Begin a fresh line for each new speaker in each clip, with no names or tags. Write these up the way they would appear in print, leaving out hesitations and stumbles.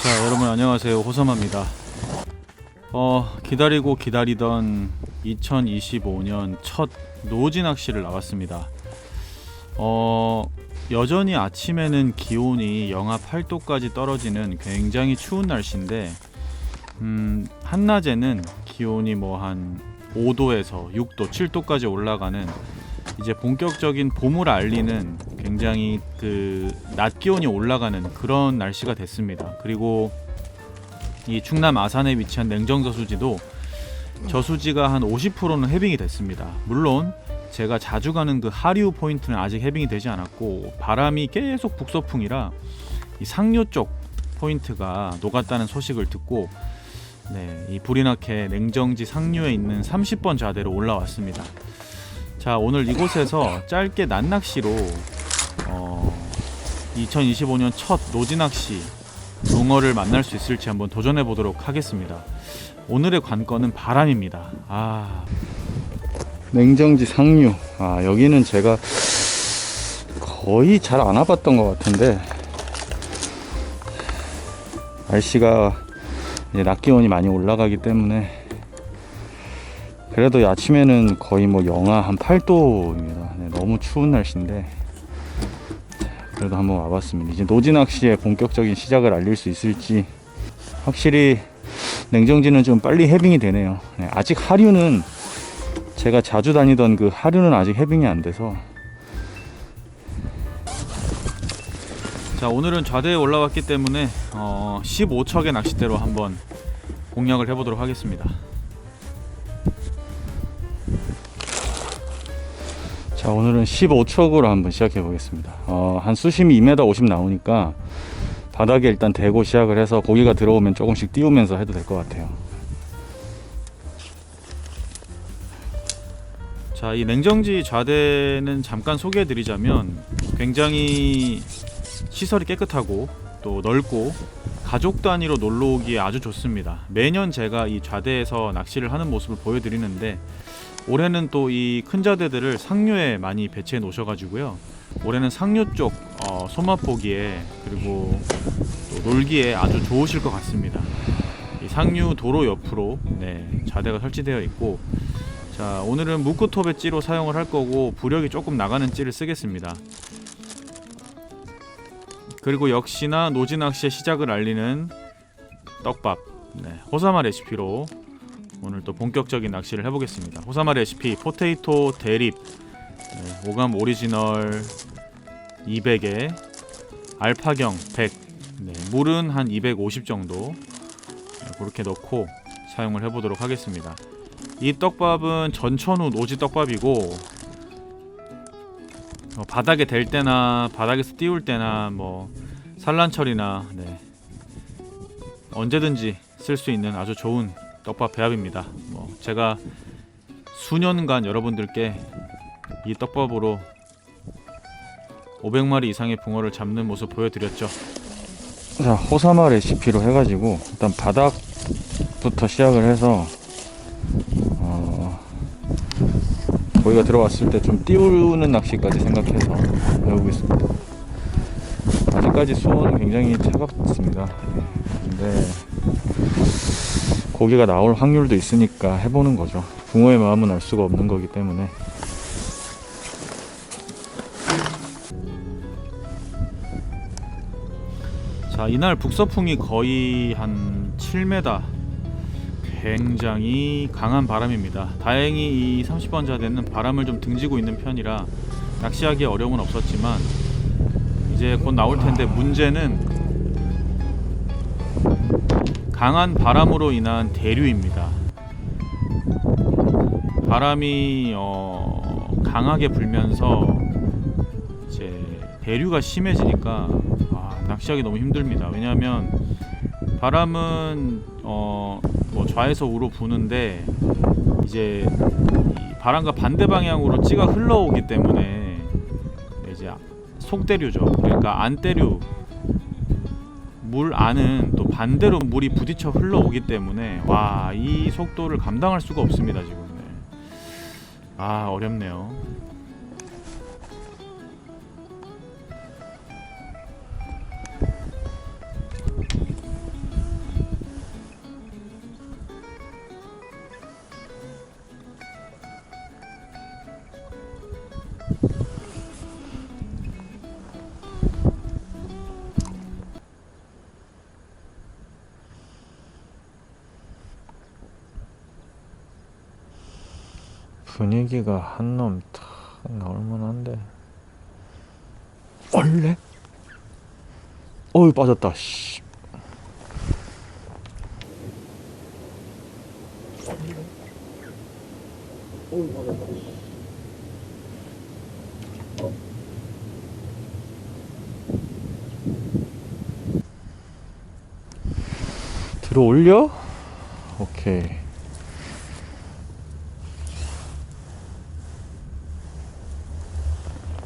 자, 여러분 안녕하세요. 호섬합니다. 기다리고 기다리던 2025년 첫 노지 낚시를 나왔습니다. 여전히 아침에는 기온이 영하 8도까지 떨어지는 굉장히 추운 날씨인데 한낮에는 기온이 뭐 한 5도에서 6도, 7도까지 올라가는 이제 본격적인 봄을 알리는 굉장히 그 낮 기온이 올라가는 그런 날씨가 됐습니다. 그리고 이 충남 아산에 위치한 냉정 저수지도 저수지가 한 50%는 해빙이 됐습니다. 물론 제가 자주 가는 그 하류 포인트는 아직 해빙이 되지 않았고 바람이 계속 북서풍이라 이 상류 쪽 포인트가 녹았다는 소식을 듣고 이 부리나케 냉정지 상류에 있는 30번 좌대로 올라왔습니다. 자, 오늘 이곳에서 짧게 낮낚시로 2025년 첫 노지낚시 붕어를 만날 수 있을지 한번 도전해 보도록 하겠습니다. 오늘의 관건은 바람입니다.
냉정지 상류. 여기는 제가 거의 잘 안 와봤던 것 같은데 날씨가 이제 낮 기온이 많이 올라가기 때문에 그래도 아침에는 거의 뭐 영하 한 8도입니다. 너무 추운 날씨인데 그래도 한번 와봤습니다. 이제 노지 낚시의 본격적인 시작을 알릴 수 있을지. 확실히 냉정지는 좀 빨리 해빙이 되네요. 아직 하류는 제가 자주 다니던 그 하류는 아직 해빙이 안 돼서.
자, 오늘은 좌대에 올라왔기 때문에 15척의 낚싯대로 한번 공략을 해보도록 하겠습니다.
자, 오늘은 15척으로 한번 시작해 보겠습니다. 한 수심이 2m 50 나오니까 바닥에 일단 대고 시작을 해서 고기가 들어오면 조금씩 띄우면서 해도 될 것 같아요.
자, 이 냉정지 좌대는 잠깐 소개해 드리자면 굉장히 시설이 깨끗하고 또 넓고 가족 단위로 놀러 오기에 아주 좋습니다. 매년 제가 이 좌대에서 낚시를 하는 모습을 보여드리는데 올해는 또 이 큰 좌대들을 상류에 많이 배치해 놓으셔가지고요. 올해는 상류 쪽 손맛 보기에 그리고 또 놀기에 아주 좋으실 것 같습니다. 이 상류 도로 옆으로 좌대가 설치되어 있고, 자, 오늘은 무크톱의 찌로 사용을 할 거고 부력이 조금 나가는 찌를 쓰겠습니다. 그리고 역시나 노지 낚시의 시작을 알리는 떡밥 호사마 레시피로 오늘 또 본격적인 낚시를 해보겠습니다. 호사마 레시피 포테이토 대립 오감 오리지널 200에 알파경 100 물은 한 250 정도 그렇게 넣고 사용을 해보도록 하겠습니다. 이 떡밥은 전천후 노지 떡밥이고 바닥에 댈 때나 바닥에서 띄울 때나 뭐 산란철이나 언제든지 쓸 수 있는 아주 좋은 떡밥 배합입니다. 제가 수년간 여러분들께 이 떡밥으로 500마리 이상의 붕어를 잡는 모습 보여드렸죠.
자, 호사마 레시피로 해가지고 일단 바닥부터 시작을 해서 고기가 들어왔을 때 좀 띄우는 낚시까지 생각해서 해보겠습니다. 아직까지 수온은 굉장히 차갑습니다. 근데 고기가 나올 확률도 있으니까 해보는 거죠. 붕어의 마음은 알 수가 없는 거기 때문에.
자, 이날 북서풍이 거의 한 7m, 굉장히 강한 바람입니다. 다행히 이 30번 좌대는 바람을 좀 등지고 있는 편이라 낚시하기에 어려움은 없었지만 이제 곧 나올 텐데 문제는 강한 바람으로 인한 대류입니다. 바람이 강하게 불면서 이제 대류가 심해지니까 낚시하기 너무 힘듭니다. 왜냐하면 바람은 뭐 좌에서 우로 부는데 이제 이 바람과 반대 방향으로 찌가 흘러오기 때문에 이제 속대류죠. 그러니까 안대류 물 안은 또 반대로 물이 부딪혀 흘러오기 때문에 이 속도를 감당할 수가 없습니다. 지금 어렵네요.
분위기가 한 놈 탁 나올 만한데. 원래? 어이 빠졌다. 씨. 들어 올려? 오케이.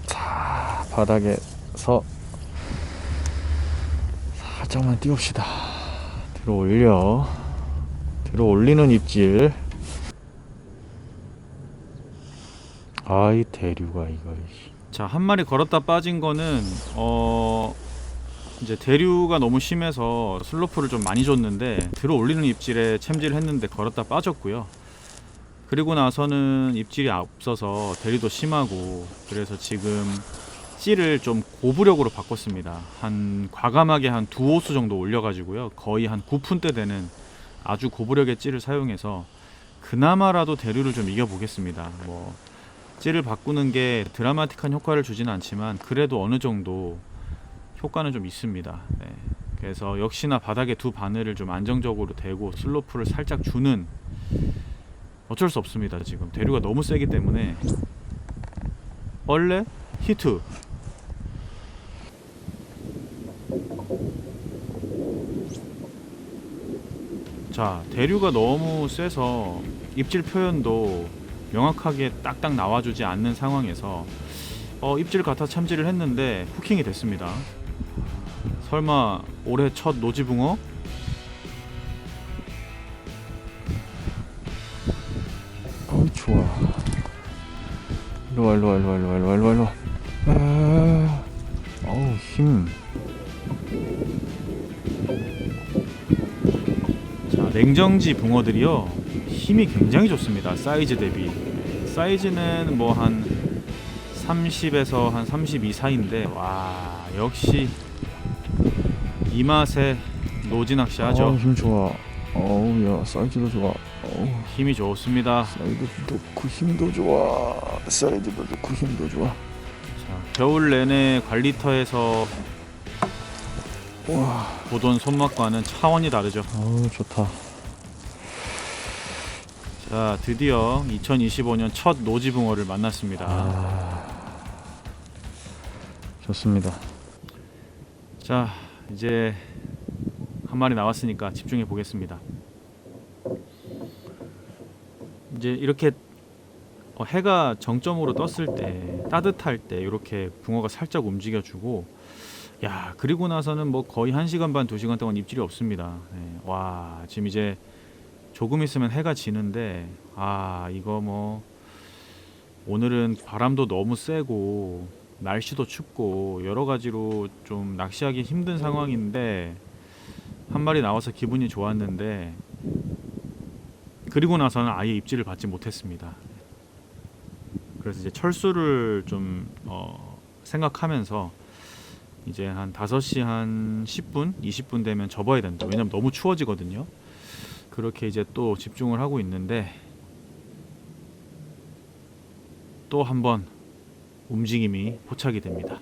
자, 바닥에서 살짝만 띄웁시다. 들어 올려. 들어 올리는 입질. 아이 대류가 이거.
자, 한 마리 걸었다 빠진 거는 이제 대류가 너무 심해서 슬로프를 좀 많이 줬는데 들어 올리는 입질에 챔질을 했는데 걸었다 빠졌고요. 그리고 나서는 입질이 없어서 대류도 심하고, 그래서 지금 찌를 좀 고부력으로 바꿨습니다. 한 과감하게 한 2호수 정도 올려가지고요, 거의 한 9푼대 되는 아주 고부력의 찌를 사용해서 그나마라도 대류를 좀 이겨보겠습니다. 뭐 찌를 바꾸는 게 드라마틱한 효과를 주지는 않지만 그래도 어느 정도 효과는 좀 있습니다. 네. 그래서 역시나 바닥에 두 바늘을 좀 안정적으로 대고 슬로프를 살짝 주는, 어쩔 수 없습니다. 지금 대류가 너무 세기 때문에. 원래 히트. 자, 대류가 너무 세서 입질 표현도 명확하게 딱딱 나와주지 않는 상황에서 입질 갖다 참질을 했는데 후킹이 됐습니다. 설마 올해 첫 노지붕어?
어우 좋아. 일로와 일로와 일로와 일로와 일로와 일로와 일로와. 아, 어우 힘.
자, 냉정지 붕어들이요, 힘이 굉장히 좋습니다. 사이즈 대비. 사이즈는 뭐 한 30에서 한 32 사이인데, 와, 역시 이 맛에 노지낚시 하죠.
어우 힘 좋아. 어우 야 사이즈도 좋아. 어우
힘이 좋습니다.
사이즈도 좋고 힘도 좋아. 사이즈도 좋고 힘도 좋아.
자, 겨울 내내 관리터에서
와.
보던 손맛과는 차원이 다르죠.
어우 좋다.
자, 드디어 2025년 첫 노지붕어를 만났습니다.
좋습니다.
자, 이제 한 마리 나왔으니까 집중해 보겠습니다. 이제 이렇게 해가 정점으로 떴을 때, 따뜻할 때 이렇게 붕어가 살짝 움직여주고, 야, 그리고 나서는 뭐 거의 1시간 반 2시간 동안 입질이 없습니다. 네, 와, 지금 이제 조금 있으면 해가 지는데, 이거 뭐 오늘은 바람도 너무 세고 날씨도 춥고 여러 가지로 좀 낚시하기 힘든 상황인데, 한 마리 나와서 기분이 좋았는데 그리고 나서는 아예 입질을 받지 못했습니다. 그래서 이제 철수를 좀 생각하면서 이제 한 5시 한 10분, 20분 되면 접어야 된다. 왜냐면 너무 추워지거든요. 그렇게 이제 또 집중을 하고 있는데, 또 한 번 움직임이 포착이 됩니다.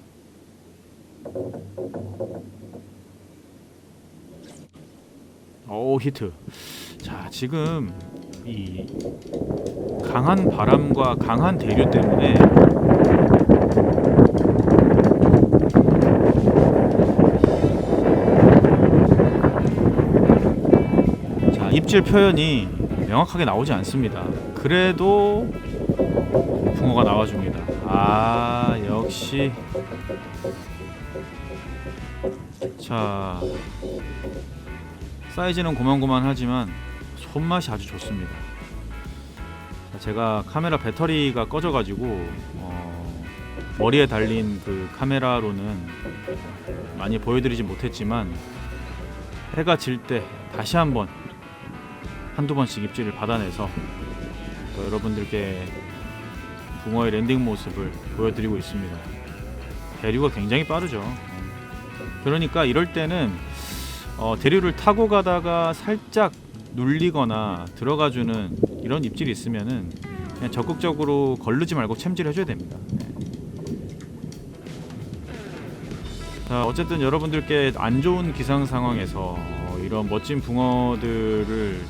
오, 히트. 자, 지금 이 강한 바람과 강한 대류 때문에 자, 입질 표현이 명확하게 나오지 않습니다. 그래도 붕어가 나와줍니다. 역시. 자, 사이즈는 고만고만하지만 손맛이 아주 좋습니다. 자, 제가 카메라 배터리가 꺼져가지고 머리에 달린 그 카메라로는 많이 보여드리지 못했지만, 해가 질 때 다시 한번 한두 번씩 입질을 받아내서 또 여러분들께 붕어의 랜딩 모습을 보여드리고 있습니다. 대류가 굉장히 빠르죠. 그러니까 이럴 때는 대류를 타고 가다가 살짝 눌리거나 들어가주는 이런 입질이 있으면은 그냥 적극적으로 걸르지 말고 챔질해 줘야 됩니다. 네. 자, 어쨌든 여러분들께 안 좋은 기상 상황에서 이런 멋진 붕어들을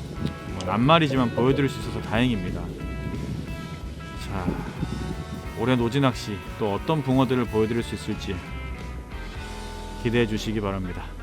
낱말이지만 보여드릴 수 있어서 다행입니다. 자, 올해 노지낚시 또 어떤 붕어들을 보여드릴 수 있을지 기대해 주시기 바랍니다.